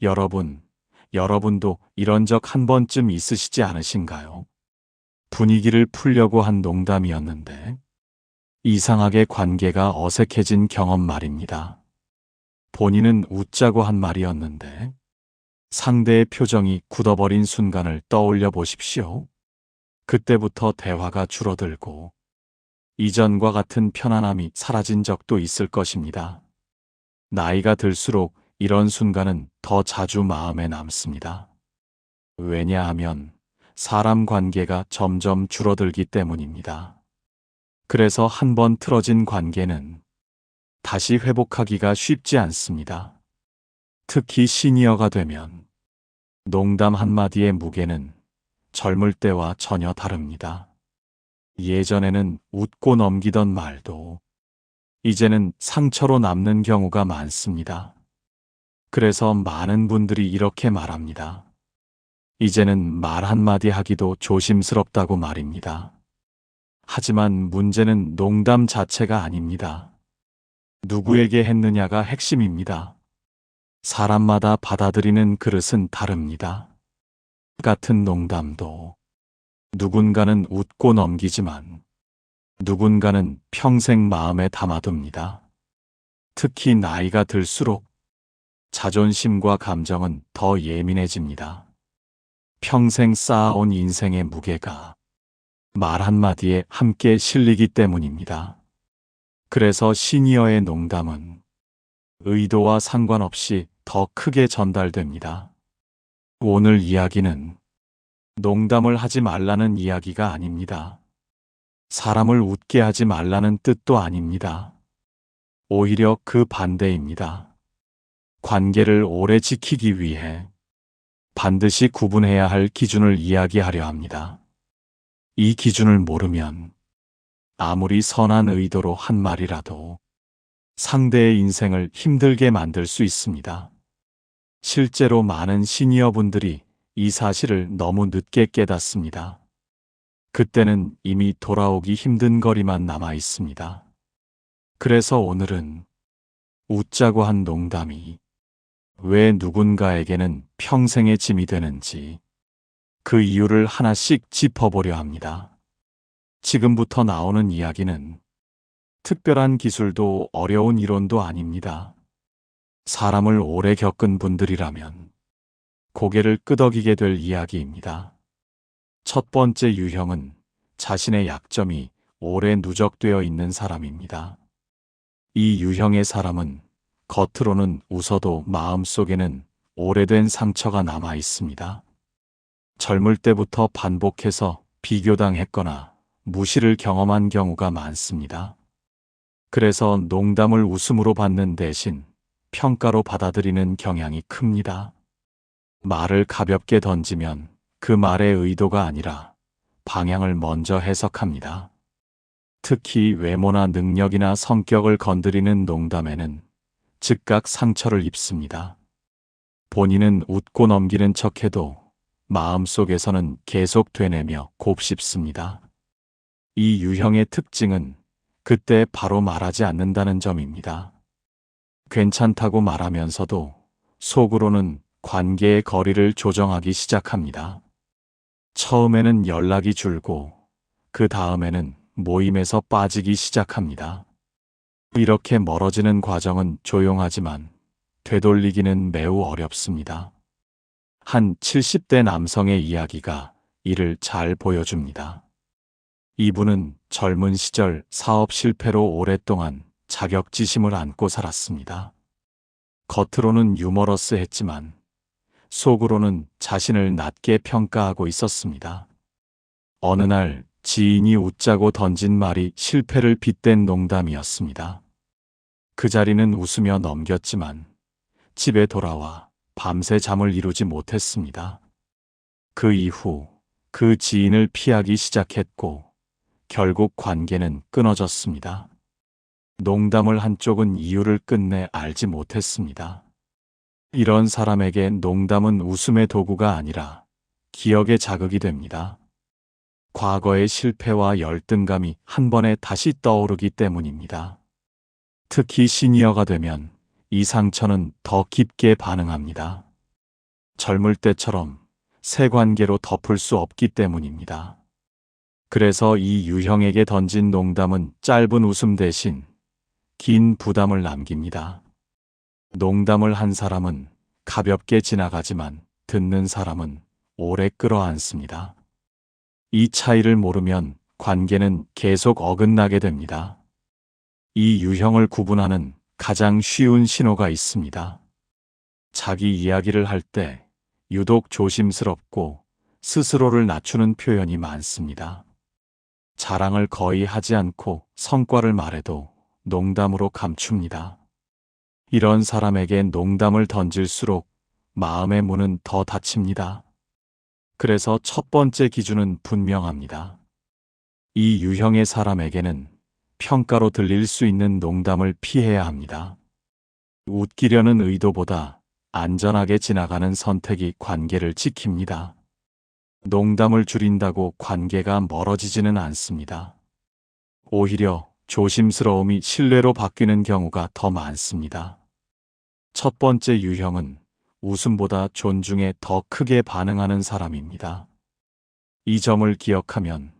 여러분도 이런 적 한 번쯤 있으시지 않으신가요? 분위기를 풀려고 한 농담이었는데 이상하게 관계가 어색해진 경험 말입니다. 본인은 웃자고 한 말이었는데 상대의 표정이 굳어버린 순간을 떠올려 보십시오. 그때부터 대화가 줄어들고 이전과 같은 편안함이 사라진 적도 있을 것입니다. 나이가 들수록 이런 순간은 더 자주 마음에 남습니다. 왜냐하면 사람 관계가 점점 줄어들기 때문입니다. 그래서 한 번 틀어진 관계는 다시 회복하기가 쉽지 않습니다. 특히 시니어가 되면 농담 한마디의 무게는 젊을 때와 전혀 다릅니다. 예전에는 웃고 넘기던 말도 이제는 상처로 남는 경우가 많습니다. 그래서 많은 분들이 이렇게 말합니다. 이제는 말 한마디 하기도 조심스럽다고 말입니다. 하지만 문제는 농담 자체가 아닙니다. 누구에게 했느냐가 핵심입니다. 사람마다 받아들이는 그릇은 다릅니다. 같은 농담도 누군가는 웃고 넘기지만 누군가는 평생 마음에 담아둡니다. 특히 나이가 들수록 자존심과 감정은 더 예민해집니다. 평생 쌓아온 인생의 무게가 말 한마디에 함께 실리기 때문입니다. 그래서 시니어의 농담은 의도와 상관없이 더 크게 전달됩니다. 오늘 이야기는 농담을 하지 말라는 이야기가 아닙니다. 사람을 웃게 하지 말라는 뜻도 아닙니다. 오히려 그 반대입니다. 관계를 오래 지키기 위해 반드시 구분해야 할 기준을 이야기하려 합니다. 이 기준을 모르면 아무리 선한 의도로 한 말이라도 상대의 인생을 힘들게 만들 수 있습니다. 실제로 많은 시니어분들이 이 사실을 너무 늦게 깨닫습니다. 그때는 이미 돌아오기 힘든 거리만 남아 있습니다. 그래서 오늘은 웃자고 한 농담이 왜 누군가에게는 평생의 짐이 되는지 그 이유를 하나씩 짚어보려 합니다. 지금부터 나오는 이야기는 특별한 기술도 어려운 이론도 아닙니다. 사람을 오래 겪은 분들이라면 고개를 끄덕이게 될 이야기입니다. 첫 번째 유형은 자신의 약점이 오래 누적되어 있는 사람입니다. 이 유형의 사람은 겉으로는 웃어도 마음속에는 오래된 상처가 남아 있습니다. 젊을 때부터 반복해서 비교당했거나 무시를 경험한 경우가 많습니다. 그래서 농담을 웃음으로 받는 대신 평가로 받아들이는 경향이 큽니다. 말을 가볍게 던지면 그 말의 의도가 아니라 방향을 먼저 해석합니다. 특히 외모나 능력이나 성격을 건드리는 농담에는 즉각 상처를 입습니다. 본인은 웃고 넘기는 척해도 마음속에서는 계속 되뇌며 곱씹습니다. 이 유형의 특징은 그때 바로 말하지 않는다는 점입니다. 괜찮다고 말하면서도 속으로는 관계의 거리를 조정하기 시작합니다. 처음에는 연락이 줄고 그 다음에는 모임에서 빠지기 시작합니다. 이렇게 멀어지는 과정은 조용하지만 되돌리기는 매우 어렵습니다. 한 70대 남성의 이야기가 이를 잘 보여줍니다. 이분은 젊은 시절 사업 실패로 오랫동안 자격지심을 안고 살았습니다. 겉으로는 유머러스했지만 속으로는 자신을 낮게 평가하고 있었습니다. 어느 날 지인이 웃자고 던진 말이 실패를 빗댄 농담이었습니다. 그 자리는 웃으며 넘겼지만 집에 돌아와 밤새 잠을 이루지 못했습니다. 그 이후 그 지인을 피하기 시작했고 결국 관계는 끊어졌습니다. 농담을 한 쪽은 이유를 끝내 알지 못했습니다. 이런 사람에게 농담은 웃음의 도구가 아니라 기억의 자극이 됩니다. 과거의 실패와 열등감이 한 번에 다시 떠오르기 때문입니다. 특히 시니어가 되면 이 상처는 더 깊게 반응합니다. 젊을 때처럼 새 관계로 덮을 수 없기 때문입니다. 그래서 이 유형에게 던진 농담은 짧은 웃음 대신 긴 부담을 남깁니다. 농담을 한 사람은 가볍게 지나가지만 듣는 사람은 오래 끌어안습니다. 이 차이를 모르면 관계는 계속 어긋나게 됩니다. 이 유형을 구분하는 가장 쉬운 신호가 있습니다. 자기 이야기를 할 때 유독 조심스럽고 스스로를 낮추는 표현이 많습니다. 자랑을 거의 하지 않고 성과를 말해도 농담으로 감춥니다. 이런 사람에게 농담을 던질수록 마음의 문은 더 닫힙니다. 그래서 첫 번째 기준은 분명합니다. 이 유형의 사람에게는 평가로 들릴 수 있는 농담을 피해야 합니다. 웃기려는 의도보다 안전하게 지나가는 선택이 관계를 지킵니다. 농담을 줄인다고 관계가 멀어지지는 않습니다. 오히려 조심스러움이 신뢰로 바뀌는 경우가 더 많습니다. 첫 번째 유형은 웃음보다 존중에 더 크게 반응하는 사람입니다. 이 점을 기억하면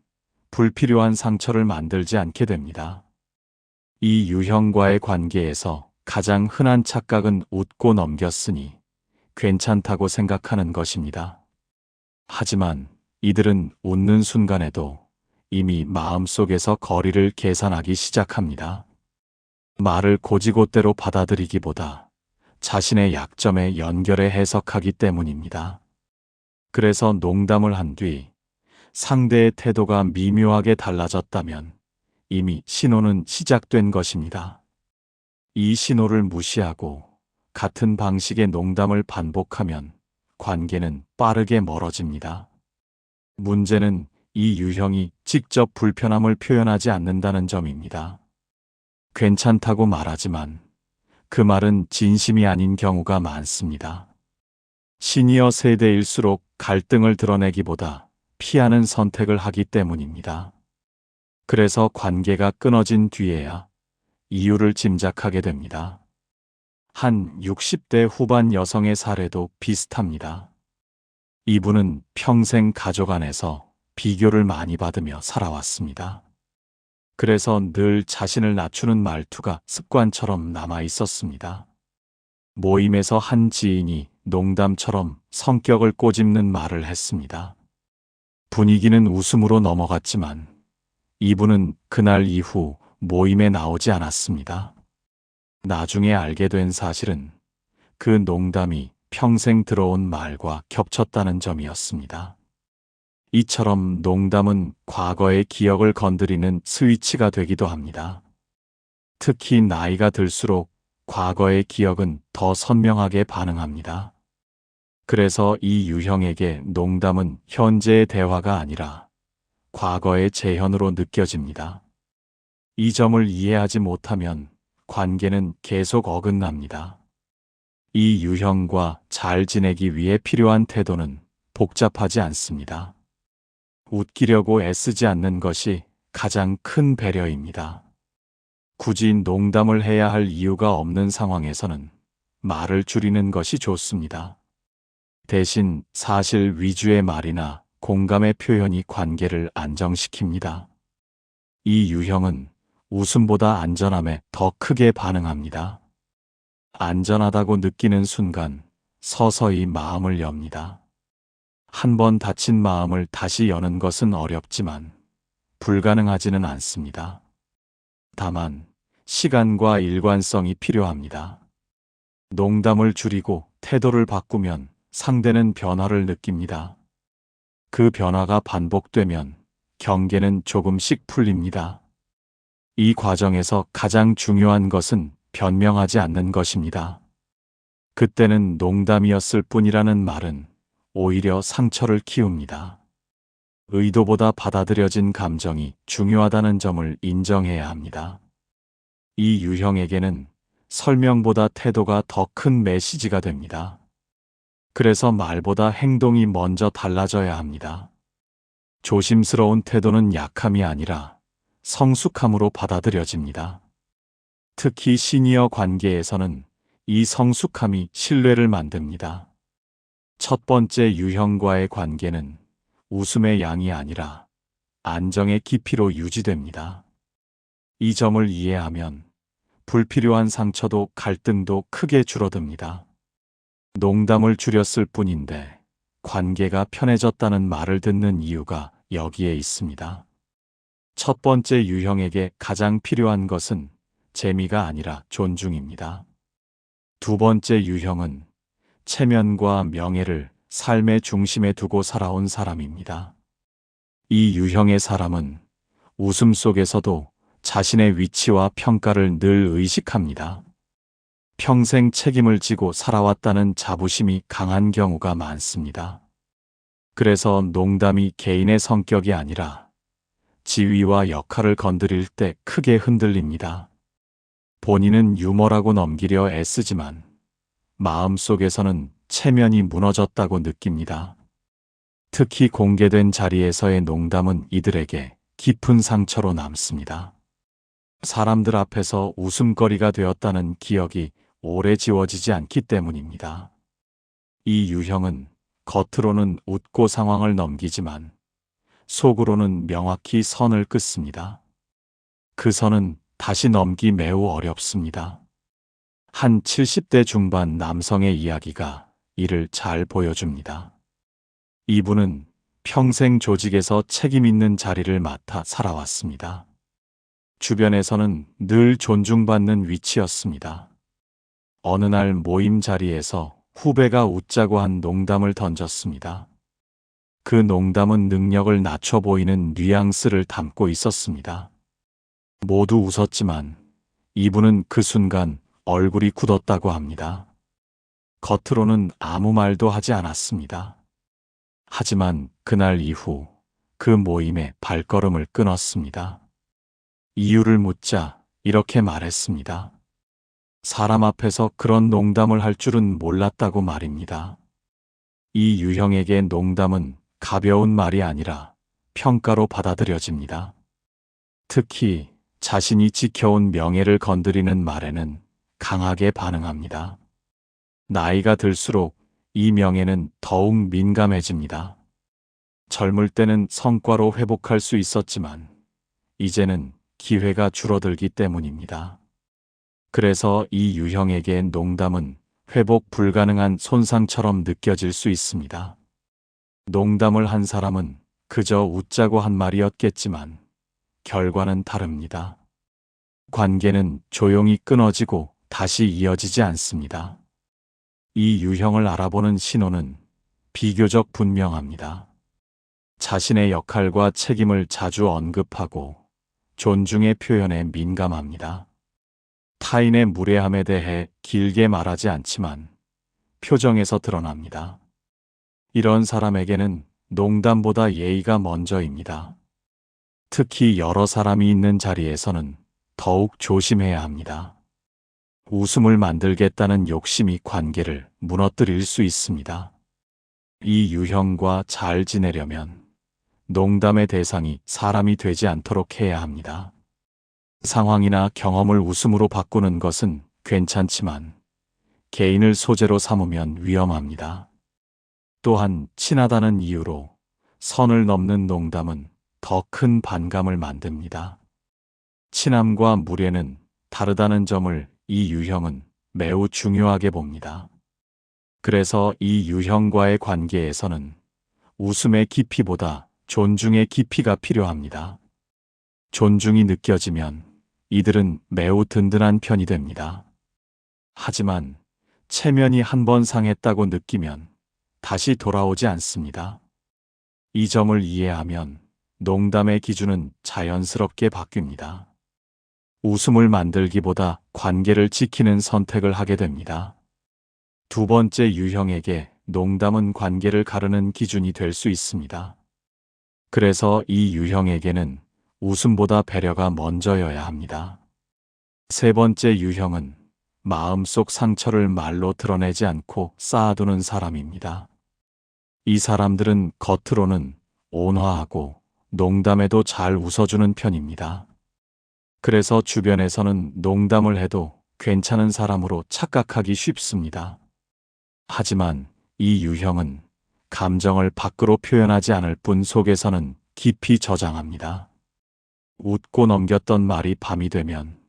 불필요한 상처를 만들지 않게 됩니다. 이 유형과의 관계에서 가장 흔한 착각은 웃고 넘겼으니 괜찮다고 생각하는 것입니다. 하지만 이들은 웃는 순간에도 이미 마음속에서 거리를 계산하기 시작합니다. 말을 곧이곧대로 받아들이기보다 자신의 약점에 연결해 해석하기 때문입니다. 그래서 농담을 한 뒤 상대의 태도가 미묘하게 달라졌다면 이미 신호는 시작된 것입니다. 이 신호를 무시하고 같은 방식의 농담을 반복하면 관계는 빠르게 멀어집니다. 문제는 이 유형이 직접 불편함을 표현하지 않는다는 점입니다. 괜찮다고 말하지만 그 말은 진심이 아닌 경우가 많습니다. 시니어 세대일수록 갈등을 드러내기보다 피하는 선택을 하기 때문입니다. 그래서 관계가 끊어진 뒤에야 이유를 짐작하게 됩니다. 한 60대 후반 여성의 사례도 비슷합니다. 이분은 평생 가족 안에서 비교를 많이 받으며 살아왔습니다. 그래서 늘 자신을 낮추는 말투가 습관처럼 남아 있었습니다. 모임에서 한 지인이 농담처럼 성격을 꼬집는 말을 했습니다. 분위기는 웃음으로 넘어갔지만 이분은 그날 이후 모임에 나오지 않았습니다. 나중에 알게 된 사실은 그 농담이 평생 들어온 말과 겹쳤다는 점이었습니다. 이처럼 농담은 과거의 기억을 건드리는 스위치가 되기도 합니다. 특히 나이가 들수록 과거의 기억은 더 선명하게 반응합니다. 그래서 이 유형에게 농담은 현재의 대화가 아니라 과거의 재현으로 느껴집니다. 이 점을 이해하지 못하면 관계는 계속 어긋납니다. 이 유형과 잘 지내기 위해 필요한 태도는 복잡하지 않습니다. 웃기려고 애쓰지 않는 것이 가장 큰 배려입니다. 굳이 농담을 해야 할 이유가 없는 상황에서는 말을 줄이는 것이 좋습니다. 대신 사실 위주의 말이나 공감의 표현이 관계를 안정시킵니다. 이 유형은 웃음보다 안전함에 더 크게 반응합니다. 안전하다고 느끼는 순간 서서히 마음을 엽니다. 한 번 닫힌 마음을 다시 여는 것은 어렵지만 불가능하지는 않습니다. 다만 시간과 일관성이 필요합니다. 농담을 줄이고 태도를 바꾸면 상대는 변화를 느낍니다. 그 변화가 반복되면 경계는 조금씩 풀립니다. 이 과정에서 가장 중요한 것은 변명하지 않는 것입니다. 그때는 농담이었을 뿐이라는 말은 오히려 상처를 키웁니다. 의도보다 받아들여진 감정이 중요하다는 점을 인정해야 합니다. 이 유형에게는 설명보다 태도가 더 큰 메시지가 됩니다. 그래서 말보다 행동이 먼저 달라져야 합니다. 조심스러운 태도는 약함이 아니라 성숙함으로 받아들여집니다. 특히 시니어 관계에서는 이 성숙함이 신뢰를 만듭니다. 첫 번째 유형과의 관계는 웃음의 양이 아니라 안정의 깊이로 유지됩니다. 이 점을 이해하면 불필요한 상처도 갈등도 크게 줄어듭니다. 농담을 줄였을 뿐인데 관계가 편해졌다는 말을 듣는 이유가 여기에 있습니다. 첫 번째 유형에게 가장 필요한 것은 재미가 아니라 존중입니다. 두 번째 유형은 체면과 명예를 삶의 중심에 두고 살아온 사람입니다. 이 유형의 사람은 웃음 속에서도 자신의 위치와 평가를 늘 의식합니다. 평생 책임을 지고 살아왔다는 자부심이 강한 경우가 많습니다. 그래서 농담이 개인의 성격이 아니라 지위와 역할을 건드릴 때 크게 흔들립니다. 본인은 유머라고 넘기려 애쓰지만 마음속에서는 체면이 무너졌다고 느낍니다. 특히 공개된 자리에서의 농담은 이들에게 깊은 상처로 남습니다. 사람들 앞에서 웃음거리가 되었다는 기억이 오래 지워지지 않기 때문입니다. 이 유형은 겉으로는 웃고 상황을 넘기지만 속으로는 명확히 선을 긋습니다. 그 선은 다시 넘기 매우 어렵습니다. 한 70대 중반 남성의 이야기가 이를 잘 보여줍니다. 이분은 평생 조직에서 책임 있는 자리를 맡아 살아왔습니다. 주변에서는 늘 존중받는 위치였습니다. 어느 날 모임 자리에서 후배가 웃자고 한 농담을 던졌습니다. 그 농담은 능력을 낮춰 보이는 뉘앙스를 담고 있었습니다. 모두 웃었지만 이분은 그 순간 얼굴이 굳었다고 합니다. 겉으로는 아무 말도 하지 않았습니다. 하지만 그날 이후 그 모임에 발걸음을 끊었습니다. 이유를 묻자 이렇게 말했습니다. 사람 앞에서 그런 농담을 할 줄은 몰랐다고 말입니다. 이 유형에게 농담은 가벼운 말이 아니라 평가로 받아들여집니다. 특히 자신이 지켜온 명예를 건드리는 말에는 강하게 반응합니다. 나이가 들수록 이 명예는 더욱 민감해집니다. 젊을 때는 성과로 회복할 수 있었지만 이제는 기회가 줄어들기 때문입니다. 그래서 이 유형에게 농담은 회복 불가능한 손상처럼 느껴질 수 있습니다. 농담을 한 사람은 그저 웃자고 한 말이었겠지만 결과는 다릅니다. 관계는 조용히 끊어지고 다시 이어지지 않습니다. 이 유형을 알아보는 신호는 비교적 분명합니다. 자신의 역할과 책임을 자주 언급하고 존중의 표현에 민감합니다. 타인의 무례함에 대해 길게 말하지 않지만 표정에서 드러납니다. 이런 사람에게는 농담보다 예의가 먼저입니다. 특히 여러 사람이 있는 자리에서는 더욱 조심해야 합니다. 웃음을 만들겠다는 욕심이 관계를 무너뜨릴 수 있습니다. 이 유형과 잘 지내려면 농담의 대상이 사람이 되지 않도록 해야 합니다. 상황이나 경험을 웃음으로 바꾸는 것은 괜찮지만 개인을 소재로 삼으면 위험합니다. 또한 친하다는 이유로 선을 넘는 농담은 더 큰 반감을 만듭니다. 친함과 무례는 다르다는 점을 이 유형은 매우 중요하게 봅니다. 그래서 이 유형과의 관계에서는 웃음의 깊이보다 존중의 깊이가 필요합니다. 존중이 느껴지면 이들은 매우 든든한 편이 됩니다. 하지만 체면이 한 번 상했다고 느끼면 다시 돌아오지 않습니다. 이 점을 이해하면 농담의 기준은 자연스럽게 바뀝니다. 웃음을 만들기보다 관계를 지키는 선택을 하게 됩니다. 두 번째 유형에게 농담은 관계를 가르는 기준이 될 수 있습니다. 그래서 이 유형에게는 웃음보다 배려가 먼저여야 합니다. 세 번째 유형은 마음속 상처를 말로 드러내지 않고 쌓아두는 사람입니다. 이 사람들은 겉으로는 온화하고 농담에도 잘 웃어주는 편입니다. 그래서 주변에서는 농담을 해도 괜찮은 사람으로 착각하기 쉽습니다. 하지만 이 유형은 감정을 밖으로 표현하지 않을 뿐 속에서는 깊이 저장합니다. 웃고 넘겼던 말이 밤이 되면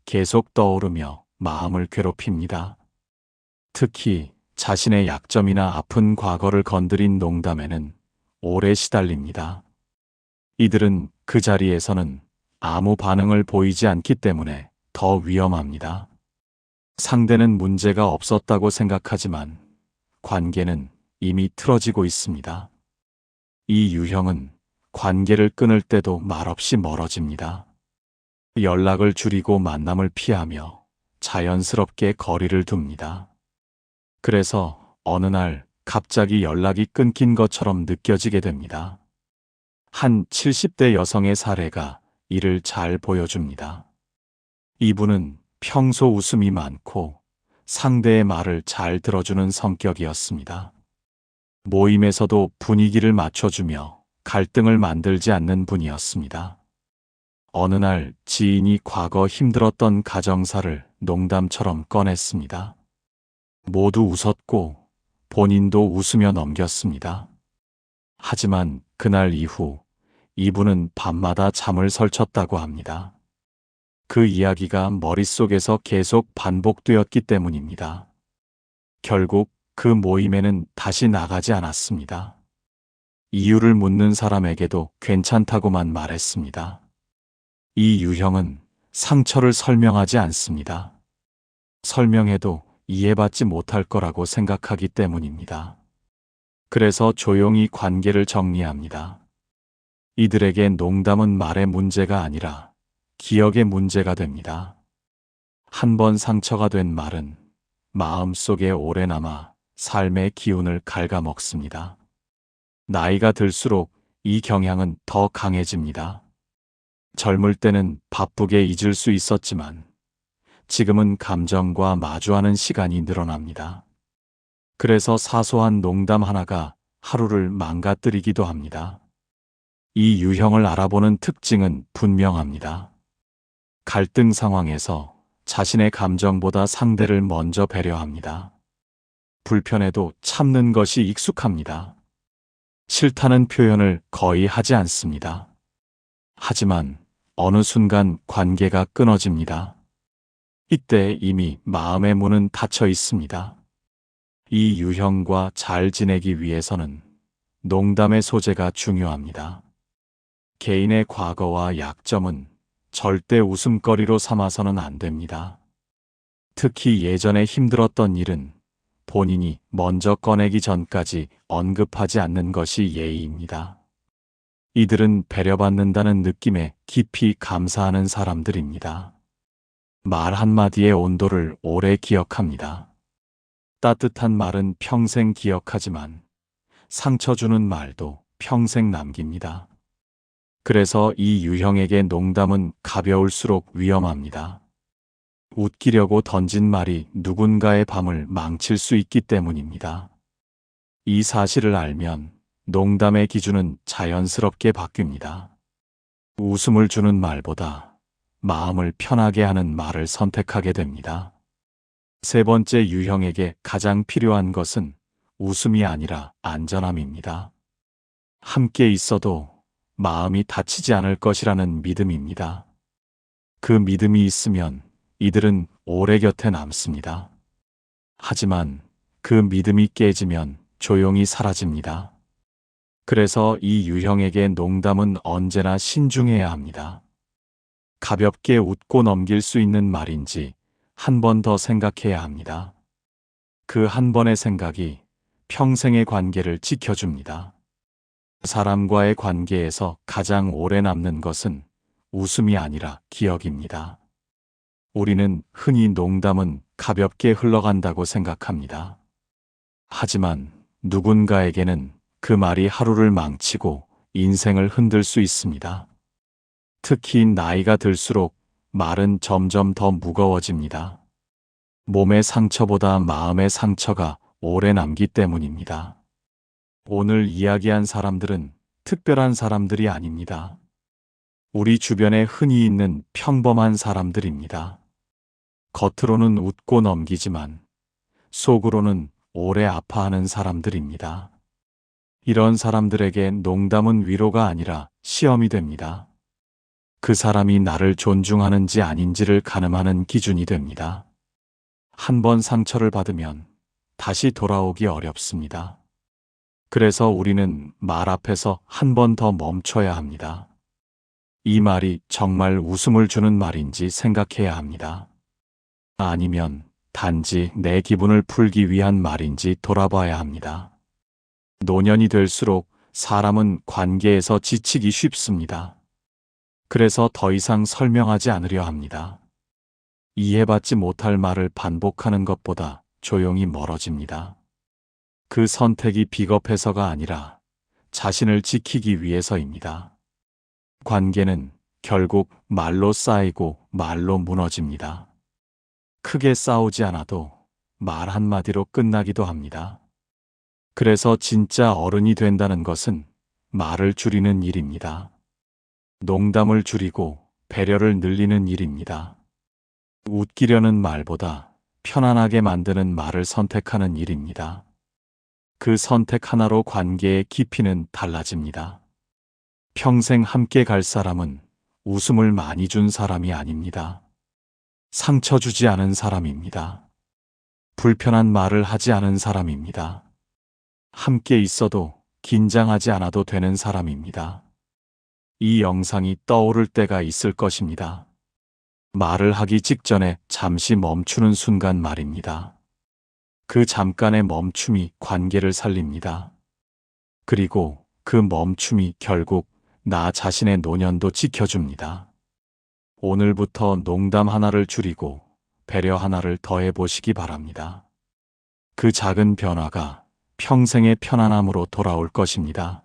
계속 떠오르며 마음을 괴롭힙니다. 특히 자신의 약점이나 아픈 과거를 건드린 농담에는 오래 시달립니다. 이들은 그 자리에서는 아무 반응을 보이지 않기 때문에 더 위험합니다. 상대는 문제가 없었다고 생각하지만 관계는 이미 틀어지고 있습니다. 이 유형은 관계를 끊을 때도 말없이 멀어집니다. 연락을 줄이고 만남을 피하며 자연스럽게 거리를 둡니다. 그래서 어느 날 갑자기 연락이 끊긴 것처럼 느껴지게 됩니다. 한 70대 여성의 사례가 이를 잘 보여줍니다. 이분은 평소 웃음이 많고 상대의 말을 잘 들어주는 성격이었습니다. 모임에서도 분위기를 맞춰주며 갈등을 만들지 않는 분이었습니다. 어느 날 지인이 과거 힘들었던 가정사를 농담처럼 꺼냈습니다. 모두 웃었고 본인도 웃으며 넘겼습니다. 하지만 그날 이후 이분은 밤마다 잠을 설쳤다고 합니다. 그 이야기가 머릿속에서 계속 반복되었기 때문입니다. 결국 그 모임에는 다시 나가지 않았습니다. 이유를 묻는 사람에게도 괜찮다고만 말했습니다. 이 유형은 상처를 설명하지 않습니다. 설명해도 이해받지 못할 거라고 생각하기 때문입니다. 그래서 조용히 관계를 정리합니다. 이들에게 농담은 말의 문제가 아니라 기억의 문제가 됩니다. 한 번 상처가 된 말은 마음속에 오래 남아 삶의 기운을 갉아먹습니다. 나이가 들수록 이 경향은 더 강해집니다. 젊을 때는 바쁘게 잊을 수 있었지만 지금은 감정과 마주하는 시간이 늘어납니다. 그래서 사소한 농담 하나가 하루를 망가뜨리기도 합니다. 이 유형을 알아보는 특징은 분명합니다. 갈등 상황에서 자신의 감정보다 상대를 먼저 배려합니다. 불편해도 참는 것이 익숙합니다. 싫다는 표현을 거의 하지 않습니다. 하지만 어느 순간 관계가 끊어집니다. 이때 이미 마음의 문은 닫혀 있습니다. 이 유형과 잘 지내기 위해서는 농담의 소재가 중요합니다. 개인의 과거와 약점은 절대 웃음거리로 삼아서는 안 됩니다. 특히 예전에 힘들었던 일은 본인이 먼저 꺼내기 전까지 언급하지 않는 것이 예의입니다. 이들은 배려받는다는 느낌에 깊이 감사하는 사람들입니다. 말 한마디의 온도를 오래 기억합니다. 따뜻한 말은 평생 기억하지만 상처 주는 말도 평생 남깁니다. 그래서 이 유형에게 농담은 가벼울수록 위험합니다. 웃기려고 던진 말이 누군가의 밤을 망칠 수 있기 때문입니다. 이 사실을 알면 농담의 기준은 자연스럽게 바뀝니다. 웃음을 주는 말보다 마음을 편하게 하는 말을 선택하게 됩니다. 세 번째 유형에게 가장 필요한 것은 웃음이 아니라 안전함입니다. 함께 있어도 마음이 다치지 않을 것이라는 믿음입니다. 그 믿음이 있으면 이들은 오래 곁에 남습니다. 하지만 그 믿음이 깨지면 조용히 사라집니다. 그래서 이 유형에게 농담은 언제나 신중해야 합니다. 가볍게 웃고 넘길 수 있는 말인지 한 번 더 생각해야 합니다. 그 한 번의 생각이 평생의 관계를 지켜줍니다. 사람과의 관계에서 가장 오래 남는 것은 웃음이 아니라 기억입니다. 우리는 흔히 농담은 가볍게 흘러간다고 생각합니다. 하지만 누군가에게는 그 말이 하루를 망치고 인생을 흔들 수 있습니다. 특히 나이가 들수록 말은 점점 더 무거워집니다. 몸의 상처보다 마음의 상처가 오래 남기 때문입니다. 오늘 이야기한 사람들은 특별한 사람들이 아닙니다. 우리 주변에 흔히 있는 평범한 사람들입니다. 겉으로는 웃고 넘기지만 속으로는 오래 아파하는 사람들입니다. 이런 사람들에게 농담은 위로가 아니라 시험이 됩니다. 그 사람이 나를 존중하는지 아닌지를 가늠하는 기준이 됩니다. 한 번 상처를 받으면 다시 돌아오기 어렵습니다. 그래서 우리는 말 앞에서 한 번 더 멈춰야 합니다. 이 말이 정말 웃음을 주는 말인지 생각해야 합니다. 아니면 단지 내 기분을 풀기 위한 말인지 돌아봐야 합니다. 노년이 될수록 사람은 관계에서 지치기 쉽습니다. 그래서 더 이상 설명하지 않으려 합니다. 이해받지 못할 말을 반복하는 것보다 조용히 멀어집니다. 그 선택이 비겁해서가 아니라 자신을 지키기 위해서입니다. 관계는 결국 말로 쌓이고 말로 무너집니다. 크게 싸우지 않아도 말 한마디로 끝나기도 합니다. 그래서 진짜 어른이 된다는 것은 말을 줄이는 일입니다. 농담을 줄이고 배려를 늘리는 일입니다. 웃기려는 말보다 편안하게 만드는 말을 선택하는 일입니다. 그 선택 하나로 관계의 깊이는 달라집니다. 평생 함께 갈 사람은 웃음을 많이 준 사람이 아닙니다. 상처 주지 않은 사람입니다. 불편한 말을 하지 않은 사람입니다. 함께 있어도 긴장하지 않아도 되는 사람입니다. 이 영상이 떠오를 때가 있을 것입니다. 말을 하기 직전에 잠시 멈추는 순간 말입니다. 그 잠깐의 멈춤이 관계를 살립니다. 그리고 그 멈춤이 결국 나 자신의 노년도 지켜줍니다. 오늘부터 농담 하나를 줄이고 배려 하나를 더해 보시기 바랍니다. 그 작은 변화가 평생의 편안함으로 돌아올 것입니다.